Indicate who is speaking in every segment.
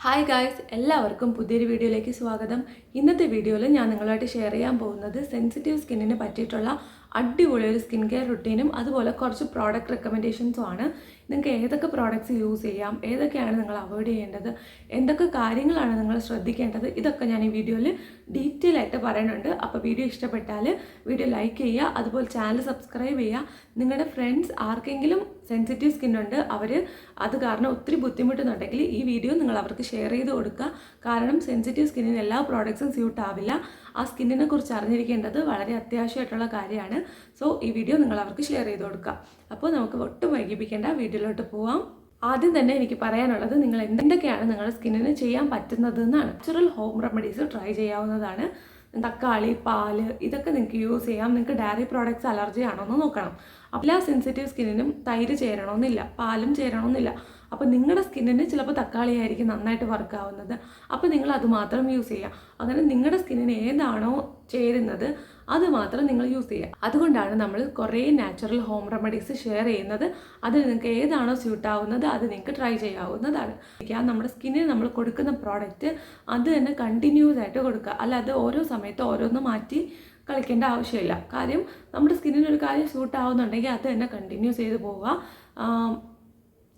Speaker 1: Hi guys, എല്ലാവർക്കും പുതിയൊരു വീഡിയോയിലേക്ക് സ്വാഗതം. ഇന്നത്തെ വീഡിയോയിൽ ഞാൻ നിങ്ങളുമായിട്ട് ഷെയർ ചെയ്യാൻ പോകുന്നത് സെൻസിറ്റീവ് സ്കിന്നിന് പറ്റിയിട്ടുള്ള അടിപൊളി ഒരു സ്കിൻ കെയർ റുട്ടീനും അതുപോലെ കുറച്ച് പ്രോഡക്റ്റ് റെക്കമെൻഡേഷൻസും ആണ്. നിങ്ങൾക്ക് ഏതൊക്കെ പ്രോഡക്റ്റ്സ് യൂസ് ചെയ്യാം, ഏതൊക്കെയാണ് നിങ്ങൾ അവോയ്ഡ് ചെയ്യേണ്ടത്, എന്തൊക്കെ കാര്യങ്ങളാണ് നിങ്ങൾ ശ്രദ്ധിക്കേണ്ടത്, ഇതൊക്കെ ഞാൻ ഈ വീഡിയോയിൽ ഡീറ്റെയിൽ ആയിട്ട് പറയുന്നുണ്ട്. അപ്പോൾ വീഡിയോ ഇഷ്ടപ്പെട്ടാൽ വീഡിയോ ലൈക്ക് ചെയ്യുക, അതുപോലെ ചാനൽ സബ്സ്ക്രൈബ് ചെയ്യുക. നിങ്ങളുടെ ഫ്രണ്ട്സ് ആർക്കെങ്കിലും സെൻസിറ്റീവ് സ്കിന്നുണ്ട്, അവർ അത് കാരണം ഒത്തിരി ബുദ്ധിമുട്ടുന്നുണ്ടെങ്കിൽ ഈ വീഡിയോ നിങ്ങൾ അവർക്ക് ഷെയർ ചെയ്ത് കൊടുക്കുക. കാരണം സെൻസിറ്റീവ് സ്കിന്നിന് എല്ലാ പ്രോഡക്ട്സും സ്യൂട്ട് ആവില്ല. ആ സ്കിന്നിനെ കുറിച്ച് അറിഞ്ഞിരിക്കേണ്ടത് വളരെ അത്യാവശ്യമായിട്ടുള്ള കാര്യമാണ്. സോ ഈ വീഡിയോ നിങ്ങൾ അവർക്ക് ഷെയർ ചെയ്ത് കൊടുക്കുക. അപ്പോൾ നമുക്ക് ഒട്ടും വൈകിപ്പിക്കേണ്ട വീഡിയോയിലോട്ട് പോവാം. ആദ്യം തന്നെ എനിക്ക് പറയാനുള്ളത്, നിങ്ങൾ എന്തൊക്കെയാണ് നിങ്ങളുടെ സ്കിന്നിന് ചെയ്യാൻ പറ്റുന്നത് എന്നാണ്. നാച്ചുറൽ ഹോം റെമഡീസ് ട്രൈ ചെയ്യാവുന്നതാണ്. തക്കാളി, പാല്, ഇതൊക്കെ നിങ്ങൾക്ക് യൂസ് ചെയ്യാം. നിങ്ങൾക്ക് ഡയറി പ്രോഡക്ട്സ് അലർജി ആണോ എന്ന് നോക്കണം. എല്ലാ സെൻസിറ്റീവ് സ്കിന്നിനും തൈര് ചേരണമെന്നില്ല, പാലും ചേരണമെന്നില്ല. അപ്പോൾ നിങ്ങളുടെ സ്കിന്നിന് ചിലപ്പോൾ തക്കാളി ആയിരിക്കും നന്നായിട്ട് വർക്ക് ആവുന്നത്. അപ്പോൾ നിങ്ങൾ അത് മാത്രം യൂസ് ചെയ്യുക. അങ്ങനെ നിങ്ങളുടെ സ്കിന്നിന് ഏതാണോ ചേരുന്നത് അത് മാത്രം നിങ്ങൾ യൂസ് ചെയ്യുക. അതുകൊണ്ടാണ് നമ്മൾ കുറേ നാച്ചുറൽ ഹോം റെമഡീസ് ഷെയർ ചെയ്യുന്നത്. അതിൽ നിങ്ങൾക്ക് ഏതാണോ സ്യൂട്ട് ആവുന്നത് അത് നിങ്ങൾക്ക് ട്രൈ ചെയ്യാവുന്നതാണ്. നമ്മുടെ സ്കിന്നിന് നമ്മൾ കൊടുക്കുന്ന പ്രോഡക്റ്റ് അത് തന്നെ കണ്ടിന്യൂസ് ആയിട്ട് കൊടുക്കുക. അല്ലാതെ ഓരോ സമയത്ത് ഓരോന്ന് മാറ്റി കളിക്കേണ്ട ആവശ്യമില്ല. കാര്യം നമ്മുടെ സ്കിന്നിന് ഒരു കാര്യം സ്യൂട്ട് ആവുന്നുണ്ടെങ്കിൽ അത് തന്നെ കണ്ടിന്യൂസ് ചെയ്ത് പോവുക.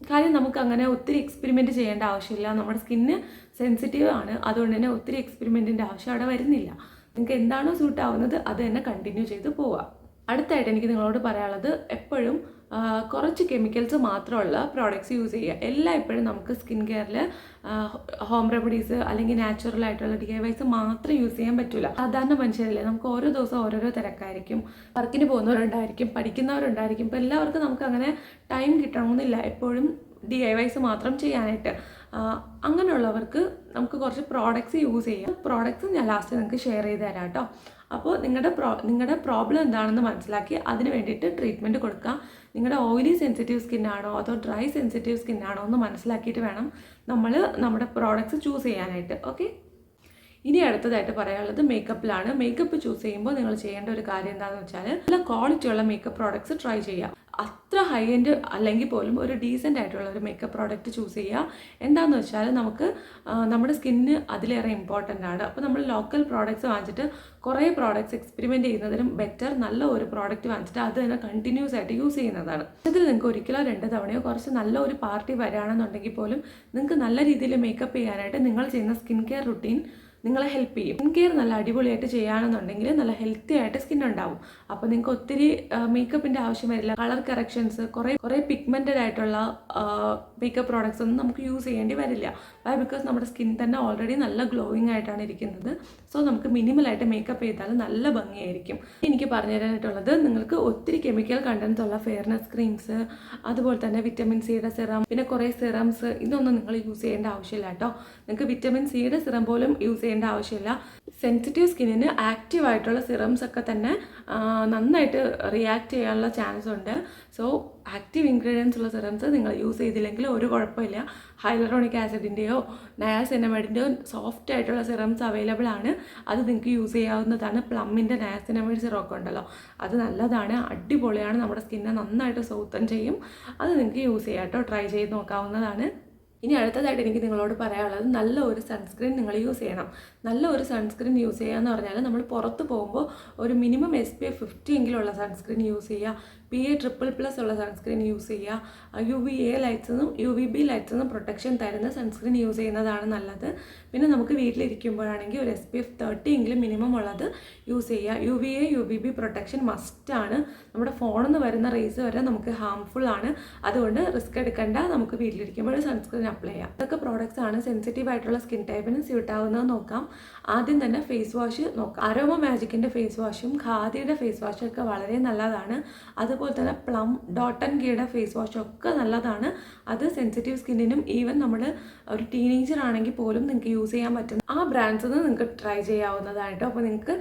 Speaker 1: കാര്യം നമുക്ക് അങ്ങനെ ഒത്തിരി എക്സ്പെരിമെൻറ്റ് ചെയ്യേണ്ട ആവശ്യമില്ല. നമ്മുടെ സ്കിന്ന് സെൻസിറ്റീവ് ആണ്, അതുകൊണ്ട് തന്നെ ഒത്തിരി എക്സ്പെരിമെൻറ്റിൻ്റെ ആവശ്യം അവിടെ വരുന്നില്ല. നിങ്ങൾക്ക് എന്താണോ സ്യൂട്ട് ആവുന്നത് അത് തന്നെ കണ്ടിന്യൂ ചെയ്ത് പോവുക. അടുത്തായിട്ട് എനിക്ക് നിങ്ങളോട് പറയാനുള്ളത്, എപ്പോഴും കുറച്ച് കെമിക്കൽസ് മാത്രമുള്ള പ്രോഡക്റ്റ്സ് യൂസ് ചെയ്യുക. എല്ലാം എപ്പോഴും നമുക്ക് സ്കിൻ കെയറിൽ ഹോം റെമഡീസ് അല്ലെങ്കിൽ നാച്ചുറൽ ആയിട്ടുള്ള DIYs മാത്രം യൂസ് ചെയ്യാൻ പറ്റില്ല. സാധാരണ മനുഷ്യരല്ലേ, നമുക്ക് ഓരോ ദിവസം ഓരോരോ തിരക്കായിരിക്കും. വർക്കിന് പോകുന്നവരുണ്ടായിരിക്കും, പഠിക്കുന്നവരുണ്ടായിരിക്കും. ഇപ്പോൾ എല്ലാവർക്കും നമുക്ക് അങ്ങനെ ടൈം കിട്ടണമെന്നില്ല എപ്പോഴും DIYs മാത്രം ചെയ്യാനായിട്ട്. അങ്ങനെയുള്ളവർക്ക് നമുക്ക് കുറച്ച് പ്രോഡക്റ്റ്സ് യൂസ് ചെയ്യാം. പ്രോഡക്റ്റ്സ് ഞാൻ ലാസ്റ്റ് നിങ്ങൾക്ക് ഷെയർ ചെയ്ത് തരാം കേട്ടോ. അപ്പോൾ നിങ്ങളുടെ പ്രോബ്ലം എന്താണെന്ന് മനസ്സിലാക്കി അതിന് വേണ്ടിയിട്ട് ട്രീറ്റ്മെൻറ്റ് കൊടുക്കുക. നിങ്ങളുടെ ഓയിലി സെൻസിറ്റീവ് സ്കിന്നാണോ അതോ ഡ്രൈ സെൻസിറ്റീവ് സ്കിന്നാണോ എന്ന് മനസ്സിലാക്കിയിട്ട് വേണം നമ്മൾ നമ്മുടെ പ്രോഡക്റ്റ്സ് ചൂസ് ചെയ്യാനായിട്ട്. ഓക്കെ, ഇനി അടുത്തതായിട്ട് പറയാനുള്ളത് മേക്കപ്പിലാണ്. മേക്കപ്പ് ചൂസ് ചെയ്യുമ്പോൾ നിങ്ങൾ ചെയ്യേണ്ട ഒരു കാര്യം എന്താണെന്ന് വെച്ചാൽ, നല്ല ക്വാളിറ്റിയുള്ള മേക്കപ്പ് പ്രോഡക്ട്സ് ട്രൈ ചെയ്യുക. അത്ര ഹൈ എൻഡ് അല്ലെങ്കിൽ പോലും ഒരു ഡീസൻ്റ് ആയിട്ടുള്ള ഒരു മേക്കപ്പ് പ്രോഡക്റ്റ് ചൂസ് ചെയ്യുക. എന്താണെന്ന് വെച്ചാൽ നമുക്ക് നമ്മുടെ സ്കിന്നിന് അതിലേറെ ഇമ്പോർട്ടൻ്റ് ആണ്. അപ്പോൾ നമ്മൾ ലോക്കൽ പ്രോഡക്റ്റ്സ് വാങ്ങിച്ചിട്ട് കുറേ പ്രോഡക്റ്റ്സ് എക്സ്പെരിമെൻറ്റ് ചെയ്യുന്നതിനും ബെറ്റർ നല്ല ഒരു പ്രോഡക്റ്റ് വാങ്ങിച്ചിട്ട് അത് തന്നെ കണ്ടിന്യൂസ് ആയിട്ട് യൂസ് ചെയ്യുന്നതാണ്. ഇതിൽ നിങ്ങൾക്ക് ഒരിക്കലോ 2 തവണയോ കുറച്ച് നല്ല ഒരു പാർട്ടി വരികയാണെന്നുണ്ടെങ്കിൽ പോലും നിങ്ങൾക്ക് നല്ല രീതിയിൽ മേക്കപ്പ് ചെയ്യാനായിട്ട് നിങ്ങൾ ചെയ്യുന്ന സ്കിൻ കെയർ റുട്ടീൻ നിങ്ങളെ ഹെൽപ്പ് ചെയ്യും. സ്കിൻ കെയർ നല്ല അടിപൊളിയായിട്ട് ചെയ്യുകയാണെന്നുണ്ടെങ്കിൽ നല്ല ഹെൽത്തി ആയിട്ട് സ്കിൻ ഉണ്ടാവും. അപ്പോൾ നിങ്ങൾക്ക് ഒത്തിരി മേക്കപ്പിൻ്റെ ആവശ്യം വരില്ല. കളർ കറക്ഷൻസ്, കുറേ പിഗ്മെൻറ്റഡ് ആയിട്ടുള്ള മേക്കപ്പ് പ്രോഡക്ട്സ് ഒന്നും നമുക്ക് യൂസ് ചെയ്യേണ്ടി വരില്ല. ബിക്കോസ് നമ്മുടെ സ്കിൻ തന്നെ ഓൾറെഡി നല്ല ഗ്ലോയിങ് ആയിട്ടാണ് ഇരിക്കുന്നത്. സോ നമുക്ക് മിനിമലായിട്ട് മേക്കപ്പ് ചെയ്താൽ നല്ല ഭംഗിയായിരിക്കും. എനിക്ക് പറഞ്ഞു തരാനായിട്ടുള്ളത്, നിങ്ങൾക്ക് ഒത്തിരി കെമിക്കൽ കണ്ടൻസ് ഉള്ള ഫെയർനെസ് ക്രീംസ്, അതുപോലെ തന്നെ വിറ്റമിൻ സിയുടെ സിറം, പിന്നെ കുറേ സിറംസ്, ഇതൊന്നും നിങ്ങൾ യൂസ് ചെയ്യേണ്ട ആവശ്യമില്ല കേട്ടോ. നിങ്ങൾക്ക് വിറ്റമിൻ സിയുടെ സിറം പോലും യൂസ് ചെയ്യേണ്ട ആവശ്യമില്ല. സെൻസിറ്റീവ് സ്കിന്നിന് ആക്റ്റീവ് ആയിട്ടുള്ള സിറംസ് ഒക്കെ തന്നെ നന്നായിട്ട് റിയാക്ട് ചെയ്യാനുള്ള ചാൻസ് ഉണ്ട്. സോ ആക്റ്റീവ് ഇൻഗ്രീഡിയൻസ് ഉള്ള സിറംസ് നിങ്ങൾ യൂസ് ചെയ്തില്ലെങ്കിൽ ഒരു കുഴപ്പമില്ല. ഹൈലറോണിക് ആസിഡിൻ്റെയോ നയാസിനമൈഡിൻ്റെയോ സോഫ്റ്റ് ആയിട്ടുള്ള സിറംസ് അവൈലബിൾ ആണ്. അത് നിങ്ങൾക്ക് യൂസ് ചെയ്യാവുന്നതാണ്. പ്ലമ്മിൻ്റെ നയാസിനമൈഡ് സിറം ഒക്കെ ഉണ്ടല്ലോ, അത് നല്ലതാണ്, അടിപൊളിയാണ്, നമ്മുടെ സ്കിന്നെ നന്നായിട്ട് സോത്തൻ ചെയ്യും. അത് നിങ്ങൾക്ക് യൂസ് ചെയ്യാം കേട്ടോ, ട്രൈ ചെയ്ത് നോക്കാവുന്നതാണ്. ഇനി അടുത്തതായിട്ട് എനിക്ക് നിങ്ങളോട് പറയാനുള്ളത്, നല്ല ഒരു സൺസ്ക്രീൻ നിങ്ങൾ യൂസ് ചെയ്യണം. നല്ല ഒരു സൺസ്ക്രീൻ യൂസ് ചെയ്യുക എന്ന് പറഞ്ഞാൽ നമ്മൾ പുറത്ത് പോകുമ്പോൾ ഒരു മിനിമം SPF 50 എങ്കിലുള്ള സൺസ്ക്രീൻ യൂസ് ചെയ്യുക. PA++ ഉള്ള സൺസ്ക്രീൻ യൂസ് ചെയ്യുക. UVA ലൈറ്റ്സെന്നും UVB ലൈറ്റ്സെന്നും പ്രൊട്ടക്ഷൻ തരുന്ന സൺസ്ക്രീൻ യൂസ് ചെയ്യുന്നതാണ് നല്ലത്. പിന്നെ നമുക്ക് വീട്ടിലിരിക്കുമ്പോഴാണെങ്കിൽ ഒരു SPF 30 എങ്കിലും മിനിമം ഉള്ളത് യൂസ് ചെയ്യുക. UVA UVB പ്രൊട്ടക്ഷൻ മസ്റ്റാണ്. നമ്മുടെ ഫോണിൽ നിന്ന് വരുന്ന റേസ് വരെ നമുക്ക് ഹാംഫുൾ ആണ്. അതുകൊണ്ട് റിസ്ക് എടുക്കേണ്ട, നമുക്ക് വീട്ടിലിരിക്കുമ്പോൾ സൺസ്ക്രീൻ അപ്ലൈ ചെയ്യാം. ഇതൊക്കെ പ്രോഡക്റ്റ്സ് ആണ് സെൻസിറ്റീവ് ആയിട്ടുള്ള സ്കിൻ ടൈപ്പിന് സ്യൂട്ട് ആവുന്നത് നോക്കാം. ആദ്യം തന്നെ ഫേസ് വാഷ് നോക്കാം. അരോമ മാജിക്കിൻ്റെ ഫേസ് വാഷും ഖാദിയുടെ ഫേസ് വാഷും ഒക്കെ വളരെ നല്ലതാണ്. അതുപോലെ തന്നെ പ്ലം, ഡോട്ട് ആൻഡ് കീയുടെ ഫേസ് വാഷും ഒക്കെ നല്ലതാണ്. അത് സെൻസിറ്റീവ് സ്കിന്നിനും ഈവൻ നമ്മൾ ഒരു ടീനേജർ ആണെങ്കിൽ പോലും നിങ്ങൾക്ക് യൂസ് ചെയ്യാൻ പറ്റും. ആ ബ്രാൻഡ്സ് നിങ്ങൾക്ക് ട്രൈ ചെയ്യാവുന്നതായിട്ടോ. അപ്പോൾ നിങ്ങൾക്ക്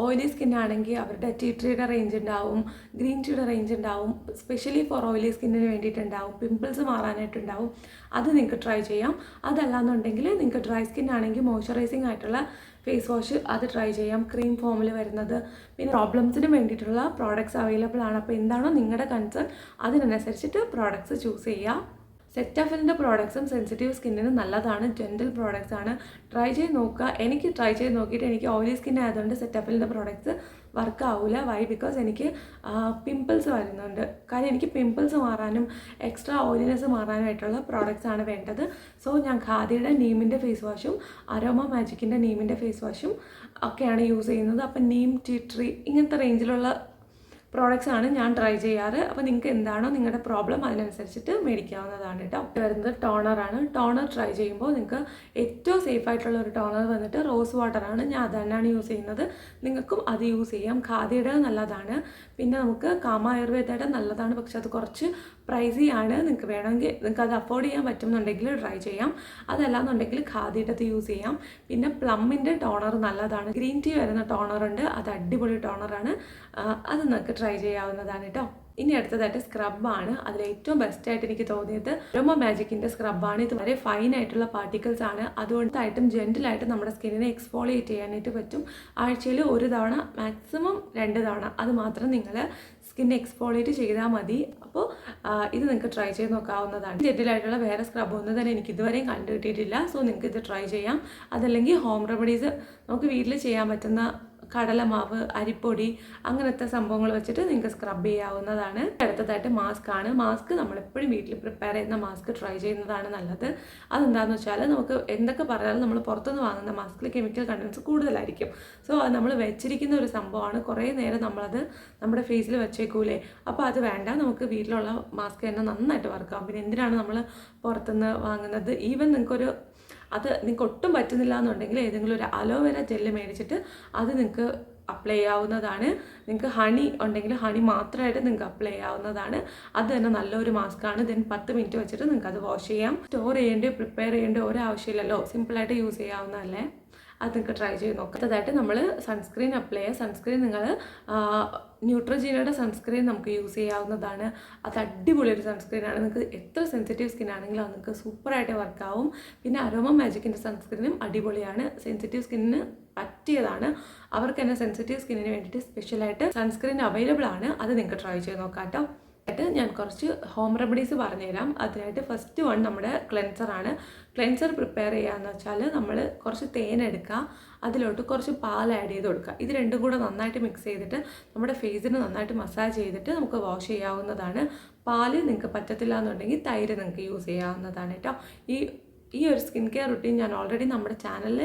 Speaker 1: ഓയിലി സ്കിൻ ആണെങ്കിൽ അവരുടെ ടീ ട്രീയുടെ റേഞ്ച് ഉണ്ടാവും, ഗ്രീൻ ടീയുടെ റേഞ്ച് ഉണ്ടാവും, സ്പെഷ്യലി ഫോർ ഓയിലി സ്കിന്നിന് വേണ്ടിയിട്ടുണ്ടാവും, പിമ്പിൾസ് മാറാനായിട്ടുണ്ടാവും. അത് നിങ്ങൾക്ക് ട്രൈ ചെയ്യാം. അതല്ലാന്നുണ്ടെങ്കിൽ നിങ്ങൾക്ക് ഡ്രൈ സ്കിൻ ആണെങ്കിൽ മോയ്സ്ചറൈസിങ് ആയിട്ടുള്ള ഫേസ് വാഷ് അത് ട്രൈ ചെയ്യാം, ക്രീം ഫോമിൽ വരുന്നത്. പിന്നെ പ്രോബ്ലംസിന് വേണ്ടിയിട്ടുള്ള പ്രോഡക്റ്റ്സ് അവൈലബിൾ ആണ്. അപ്പോൾ എന്താണോ നിങ്ങളുടെ കൺസേൺ അതിനനുസരിച്ചിട്ട് പ്രോഡക്റ്റ്സ് ചൂസ് ചെയ്യുക. സെറ്റാഫിലിൻ്റെ പ്രോഡക്ട്സും സെൻസിറ്റീവ് സ്കിന്നിന് നല്ലതാണ്, ജെൻറ്റൽ പ്രോഡക്ട്സ് ആണ്. ട്രൈ ചെയ്ത് നോക്കുക. എനിക്ക് ട്രൈ ചെയ്ത് നോക്കിയിട്ട് എനിക്ക് ഓയിലി സ്കിൻ ആയതുകൊണ്ട് സെറ്റാഫിലിൻ്റെ പ്രോഡക്ട്സ് വർക്ക് ആവില്ല. വൈ? ബിക്കോസ് എനിക്ക് പിമ്പിൾസ് വരുന്നുണ്ട്. കാര്യം എനിക്ക് പിമ്പിൾസ് മാറാനും എക്സ്ട്രാ ഓയിലിനെസ് മാറാനുമായിട്ടുള്ള പ്രോഡക്റ്റ്സ് ആണ് വേണ്ടത്. സോ ഞാൻ ഖാദിയുടെ നീമിൻ്റെ ഫേസ് വാഷും അരോമ മാജിക്കിൻ്റെ നീമിൻ്റെ ഫേസ് വാഷും ഒക്കെയാണ് യൂസ് ചെയ്യുന്നത്. അപ്പം നീം, ടീ ട്രീ ഇങ്ങനത്തെ റേഞ്ചിലുള്ള പ്രോഡക്റ്റ്സ് ആണ് ഞാൻ ട്രൈ ചെയ്യാറ്. അപ്പോൾ നിങ്ങൾക്ക് എന്താണോ നിങ്ങളുടെ പ്രോബ്ലം അതിനനുസരിച്ചിട്ട് മേടിക്കാവുന്നതാണ് കേട്ടോ. വരുന്നത് ടോണറാണ്. ടോണർ ട്രൈ ചെയ്യുമ്പോൾ നിങ്ങൾക്ക് ഏറ്റവും സേഫ് ആയിട്ടുള്ള ഒരു ടോണർ വന്നിട്ട് റോസ് വാട്ടറാണ്. ഞാൻ അത് തന്നെയാണ് യൂസ് ചെയ്യുന്നത്. നിങ്ങൾക്കും അത് യൂസ് ചെയ്യാം. ഖാദിയുടെ നല്ലതാണ്. പിന്നെ നമുക്ക് കാമ ആയുർവേദയുടെ നല്ലതാണ്. പക്ഷെ അത് കുറച്ച് പ്രൈസി ആണ്. നിങ്ങൾക്ക് വേണമെങ്കിൽ നിങ്ങൾക്ക് അത് അഫോർഡ് ചെയ്യാൻ പറ്റുന്നുണ്ടെങ്കിൽ ട്രൈ ചെയ്യാം. അതല്ലാന്നുണ്ടെങ്കിൽ ഖാദിയുടെ യൂസ് ചെയ്യാം. പിന്നെ പ്ലമ്മിൻ്റെ ടോണർ നല്ലതാണ്. ഗ്രീൻ ടീ വരുന്ന ടോണറുണ്ട്, അത് അടിപൊളി ടോണറാണ്. അത് നിങ്ങൾക്ക് ട്രൈ ചെയ്യാവുന്നതാണ് കേട്ടോ. ഇനി അടുത്തതായിട്ട് സ്ക്രബാണ്. അതിൽ ഏറ്റവും ബെസ്റ്റായിട്ട് എനിക്ക് തോന്നിയത് അരോമ മാജിക്കിൻ്റെ സ്ക്രബാണ്. ഇത് വളരെ ഫൈൻ ആയിട്ടുള്ള പാർട്ടിക്കിൾസ് ആണ്. അതുകൊണ്ടായിട്ടും ജെൻറ്റിലായിട്ട് നമ്മുടെ സ്കിന്നിനെ എക്സ്ഫോളിയേറ്റ് ചെയ്യാനായിട്ട് പറ്റും. ആഴ്ചയിൽ ഒരു തവണ, മാക്സിമം 2 തവണ അത് മാത്രം നിങ്ങൾ സ്കിൻ എക്സ്ഫോളിയേറ്റ് ചെയ്താൽ മതി. അപ്പോൾ ഇത് നിങ്ങൾക്ക് ട്രൈ ചെയ്ത് നോക്കാവുന്നതാണ്. ജെൻറ്റിലായിട്ടുള്ള വേറെ സ്ക്രബൊന്നും തന്നെ എനിക്ക് ഇതുവരെയും കണ്ടു കിട്ടിയിട്ടില്ല. സോ നിങ്ങൾക്ക് ഇത് ട്രൈ ചെയ്യാം. അതല്ലെങ്കിൽ ഹോം റെമഡീസ് നമുക്ക് വീട്ടിൽ ചെയ്യാൻ പറ്റുന്ന കടലമാവ്, അരിപ്പൊടി അങ്ങനത്തെ സംഭവങ്ങൾ വെച്ചിട്ട് നിങ്ങൾക്ക് സ്ക്രബ് ചെയ്യാവുന്നതാണ്. അടുത്തതായിട്ട് മാസ്ക് ആണ്. മാസ്ക് നമ്മളെപ്പോഴും വീട്ടിൽ പ്രിപ്പയർ ചെയ്യുന്ന മാസ്ക് ട്രൈ ചെയ്യുന്നതാണ് നല്ലത്. അതെന്താണെന്ന് വെച്ചാൽ നമുക്ക് എന്തൊക്കെ പറഞ്ഞാലും നമ്മൾ പുറത്തുനിന്ന് വാങ്ങുന്ന മാസ്കിൽ കെമിക്കൽ കണ്ടൻസ് കൂടുതലായിരിക്കും. സോ അത് നമ്മൾ വെച്ചിരിക്കുന്ന ഒരു സംഭവമാണ്. കുറേ നേരം നമ്മളത് നമ്മുടെ ഫേസിൽ വെച്ചേക്കൂലേ. അപ്പോൾ അത് വേണ്ട. നമുക്ക് വീട്ടിലുള്ള മാസ്ക് തന്നെ നന്നായിട്ട് വർക്കാവും. പിന്നെ എന്തിനാണ് നമ്മൾ പുറത്തുനിന്ന് വാങ്ങുന്നത്? ഈവൻ നിങ്ങൾക്കൊരു അത് നിങ്ങൾക്ക് ഒട്ടും പറ്റുന്നില്ല എന്നുണ്ടെങ്കിൽ ഏതെങ്കിലും ഒരു അലോവേര ജെല്ല് മേടിച്ചിട്ട് അത് നിങ്ങൾക്ക് അപ്ലൈ ചെയ്യാവുന്നതാണ്. നിങ്ങൾക്ക് ഹണി ഉണ്ടെങ്കിൽ ഹണി മാത്രമായിട്ട് നിങ്ങൾക്ക് അപ്ലൈ ചെയ്യാവുന്നതാണ്. അത് തന്നെ നല്ലൊരു മാസ്കാണ്. ദെൻ 10 മിനിറ്റ് വെച്ചിട്ട് നിങ്ങൾക്ക് അത് വാഷ് ചെയ്യാം. സ്റ്റോർ ചെയ്യേണ്ടി പ്രിപ്പയർ ചെയ്യേണ്ടി ഒരാവശ്യമില്ലല്ലോ. സിമ്പിളായിട്ട് യൂസ് ചെയ്യാവുന്നതല്ലേ. അത് നിങ്ങൾക്ക് ട്രൈ ചെയ്ത് നോക്കാം. അടുത്തതായിട്ട് നമ്മൾ സൺസ്ക്രീൻ അപ്ലൈ ചെയ്യുക. സൺസ്ക്രീൻ നിങ്ങൾ ന്യൂട്രജീനയുടെ സൺസ്ക്രീൻ നമുക്ക് യൂസ് ചെയ്യാവുന്നതാണ്. അത് അടിപൊളി ഒരു സൺസ്ക്രീനാണ്. നിങ്ങൾക്ക് എത്ര സെൻസിറ്റീവ് സ്കിൻ ആണെങ്കിലും അത് നിങ്ങൾക്ക് സൂപ്പറായിട്ട് വർക്കാവും. പിന്നെ അരോമ മാജിക്കിൻ്റെ സൺസ്ക്രീനും അടിപൊളിയാണ്. സെൻസിറ്റീവ് സ്കിന്നിന് പറ്റിയതാണ്. അവർക്ക് തന്നെ സെൻസിറ്റീവ് സ്കിന്നിന് വേണ്ടിയിട്ട് സ്പെഷ്യലായിട്ട് സൺസ്ക്രീൻ അവൈലബിൾ ആണ്. അത് നിങ്ങൾക്ക് ട്രൈ ചെയ്ത് നോക്കാം കേട്ടോ. ഞാൻ കുറച്ച് ഹോം റെമഡീസ് പറഞ്ഞുതരാം. അതിനായിട്ട് ഫസ്റ്റ് വൺ നമ്മുടെ ക്ലെൻസറാണ്. ക്ലെൻസർ പ്രിപ്പയർ ചെയ്യാന്ന് വെച്ചാൽ നമ്മൾ കുറച്ച് തേൻ എടുക്കുക, അതിലോട്ട് കുറച്ച് പാൽ ആഡ് ചെയ്ത് കൊടുക്കുക. ഇത് രണ്ടും കൂടെ നന്നായിട്ട് മിക്സ് ചെയ്തിട്ട് നമ്മുടെ ഫേസിന് നന്നായിട്ട് മസാജ് ചെയ്തിട്ട് നമുക്ക് വാഷ് ചെയ്യാവുന്നതാണ്. പാല് നിങ്ങൾക്ക് പറ്റത്തില്ല എന്നുണ്ടെങ്കിൽ തൈര് നിങ്ങൾക്ക് യൂസ് ചെയ്യാവുന്നതാണ് കേട്ടോ. ഈ ഒരു സ്കിൻ കെയർ റുട്ടീൻ ഞാൻ ഓൾറെഡി നമ്മുടെ ചാനലിൽ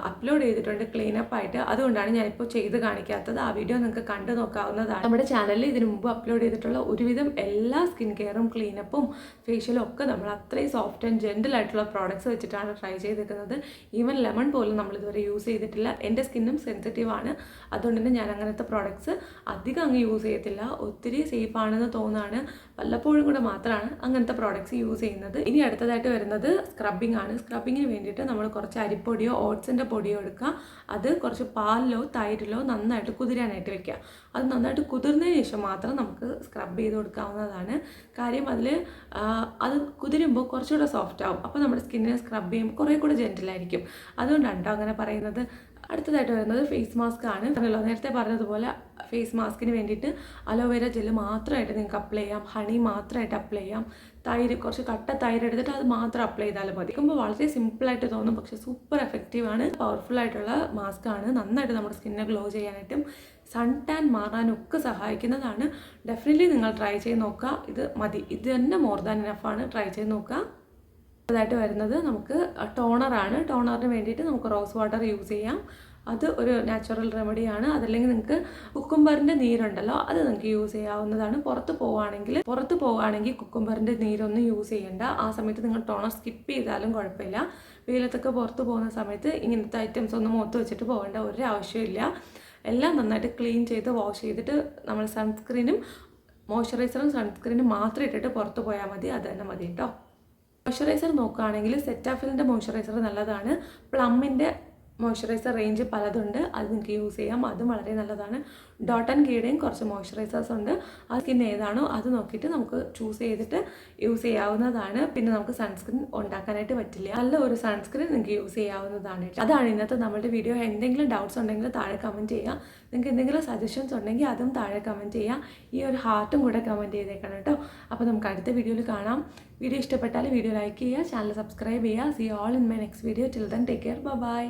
Speaker 1: അപ്ലോഡ് ചെയ്തിട്ടുണ്ട് ക്ലീനപ്പ് ആയിട്ട്. അതുകൊണ്ടാണ് ഞാനിപ്പോൾ ചെയ്ത് കാണിക്കാത്തത്. ആ വീഡിയോ നിങ്ങൾക്ക് കണ്ടു നോക്കാവുന്നതാണ്. നമ്മുടെ ചാനലിൽ ഇതിനു മുമ്പ് അപ്ലോഡ് ചെയ്തിട്ടുള്ള ഒരുവിധം എല്ലാ സ്കിൻ കെയറും ക്ലീനപ്പും ഫേഷ്യലും ഒക്കെ നമ്മൾ അത്രയും സോഫ്റ്റ് ആൻഡ് ജെൻറ്റിൽ ആയിട്ടുള്ള പ്രോഡക്റ്റ്സ് വെച്ചിട്ടാണ് ട്രൈ ചെയ്തിരിക്കുന്നത്. ഈവൻ ലെമൺ പോലും നമ്മളിതുവരെ യൂസ് ചെയ്തിട്ടില്ല. എൻ്റെ സ്കിന്നും സെൻസിറ്റീവ് ആണ്. അതുകൊണ്ട് തന്നെ ഞാൻ അങ്ങനത്തെ പ്രോഡക്ട്സ് അധികം അങ്ങ് യൂസ് ചെയ്യത്തില്ല. ഒത്തിരി സേഫ് ആണെന്ന് തോന്നുകയാണ്. വല്ലപ്പോഴും കൂടെ മാത്രമാണ് അങ്ങനത്തെ പ്രോഡക്ട്സ് യൂസ് ചെയ്യുന്നത്. ഇനി അടുത്തതായിട്ട് വരുന്നത് സ്ക്രബിംഗ് ആണ്. സ്ക്രബിങ്ങിന് വേണ്ടിയിട്ട് നമ്മൾ കുറച്ച് അരിപ്പൊടിയോ ഓട്സിൻ്റെ പൊടിയോ എടുക്കുക. അത് കുറച്ച് പാലിലോ തൈരിലോ നന്നായിട്ട് കുതിരാനായിട്ട് വെക്കുക. അത് നന്നായിട്ട് കുതിർന്നതിന് ശേഷം മാത്രം നമുക്ക് സ്ക്രബ് ചെയ്ത് കൊടുക്കാവുന്നതാണ്. കാര്യം അത് കുതിരുമ്പോൾ കുറച്ചുകൂടെ സോഫ്റ്റ് ആവും. അപ്പോൾ നമ്മുടെ സ്കിന്നിനെ സ്ക്രബ് ചെയ്യുമ്പോൾ കുറേ കൂടെ ജെൻറ്റിലായിരിക്കും. അതുകൊണ്ടാണ് കേട്ടോ അങ്ങനെ പറയുന്നത്. അടുത്തതായിട്ട് വരുന്നത് ഫേസ് മാസ്ക് ആണ്. നേരത്തെ പറഞ്ഞതുപോലെ ഫേസ് മാസ്കിന് വേണ്ടിയിട്ട് അലോവേര ജെല്ല് മാത്രമായിട്ട് നിങ്ങൾക്ക് അപ്ലൈ ചെയ്യാം. ഹണി മാത്രമായിട്ട് അപ്ലൈ ചെയ്യാം. തൈര്, കുറച്ച് കട്ട തൈര് എടുത്തിട്ട് അത് മാത്രം അപ്ലൈ ചെയ്താലും മതി. ഇരിക്കുമ്പോൾ വളരെ സിമ്പിളായിട്ട് തോന്നും, പക്ഷേ സൂപ്പർ എഫക്റ്റീവാണ്. പവർഫുൾ ആയിട്ടുള്ള മാസ്ക് ആണ്. നന്നായിട്ട് നമ്മുടെ സ്കിന്നിനെ ഗ്ലോ ചെയ്യാനായിട്ടും സൺ ടാൻ മാറാനൊക്കെ സഹായിക്കുന്നതാണ്. ഡെഫിനറ്റ്ലി നിങ്ങൾ ട്രൈ ചെയ്ത് നോക്കുക. ഇത് മതി, ഇത് തന്നെ മോർ ദാൻ ഇനഫാണ്. ട്രൈ ചെയ്ത് നോക്കുക. അടുത്തതായിട്ട് വരുന്നത് നമുക്ക് ടോണറാണ്. ടോണറിന് വേണ്ടിയിട്ട് നമുക്ക് റോസ് വാട്ടർ യൂസ് ചെയ്യാം. അത് ഒരു നാച്ചുറൽ റെമഡിയാണ്. അതല്ലെങ്കിൽ നിങ്ങൾക്ക് കുക്കുംബറിൻ്റെ നീരുണ്ടല്ലോ, അത് നിങ്ങൾക്ക് യൂസ് ചെയ്യാവുന്നതാണ്. പുറത്ത് പോവുകയാണെങ്കിൽ കുക്കുംബറിൻ്റെ നീരൊന്നും യൂസ് ചെയ്യേണ്ട. ആ സമയത്ത് നിങ്ങൾ ടോണർ സ്കിപ്പ് ചെയ്താലും കുഴപ്പമില്ല. വെയിലത്തൊക്കെ പുറത്ത് പോകുന്ന സമയത്ത് ഇങ്ങനത്തെ ഐറ്റംസ് ഒന്നും മുഖത്ത് വെച്ചിട്ട് പോകേണ്ട ഒരു ആവശ്യമില്ല. എല്ലാം നന്നായിട്ട് ക്ലീൻ ചെയ്ത് വാഷ് ചെയ്തിട്ട് നമ്മൾ മോയ്സ്ചറൈസറും സൺസ്ക്രീനും മാത്രം ഇട്ടിട്ട് പുറത്ത് പോയാൽ മതി. അത് തന്നെ മതി കേട്ടോ. മോയ്സ്ചറൈസർ നോക്കുകയാണെങ്കിൽ സെറ്റാഫിലിൻ്റെ മോയ്സ്ചറൈസർ നല്ലതാണ്. പ്ലമ്മിൻ്റെ മോയ്സ്ചറൈസർ റേഞ്ച് പലതുണ്ട്, അത് നിങ്ങൾക്ക് യൂസ് ചെയ്യാം. അതും വളരെ നല്ലതാണ്. ഡോട്ട് ആൻഡ് കീയുടെയും കുറച്ച് മോയ്സ്ചറൈസേഴ്സ് ഉണ്ട്. ആ സ്കിൻ ഏതാണോ അത് നോക്കിയിട്ട് നമുക്ക് ചൂസ് ചെയ്തിട്ട് യൂസ് ചെയ്യാവുന്നതാണ്. പിന്നെ നമുക്ക് സൺസ്ക്രീൻ ഉണ്ടാക്കാനായിട്ട് പറ്റില്ല. നല്ല ഒരു സൺസ്ക്രീൻ നിങ്ങൾക്ക് യൂസ് ചെയ്യാവുന്നതാണ്. അതാണ് ഇന്നത്തെ നമ്മുടെ വീഡിയോ. എന്തെങ്കിലും ഡൗട്ട്സ് ഉണ്ടെങ്കിൽ താഴെ കമൻറ്റ് ചെയ്യുക. നിങ്ങൾക്ക് എന്തെങ്കിലും സജഷൻസ് ഉണ്ടെങ്കിൽ അതും താഴെ കമൻറ്റ് ചെയ്യുക. ഈ ഒരു ഹാർട്ടും കൂടെ കമൻറ്റ് ചെയ്തേക്കണം കേട്ടോ. അപ്പോൾ നമുക്ക് അടുത്ത വീഡിയോയിൽ കാണാം. വീഡിയോ ഇഷ്ടപ്പെട്ടാൽ വീഡിയോ ലൈക്ക് ചെയ്യുക, ചാനൽ സബ്സ്ക്രൈബ് ചെയ്യുക. See all in my next video. Till then take care. By.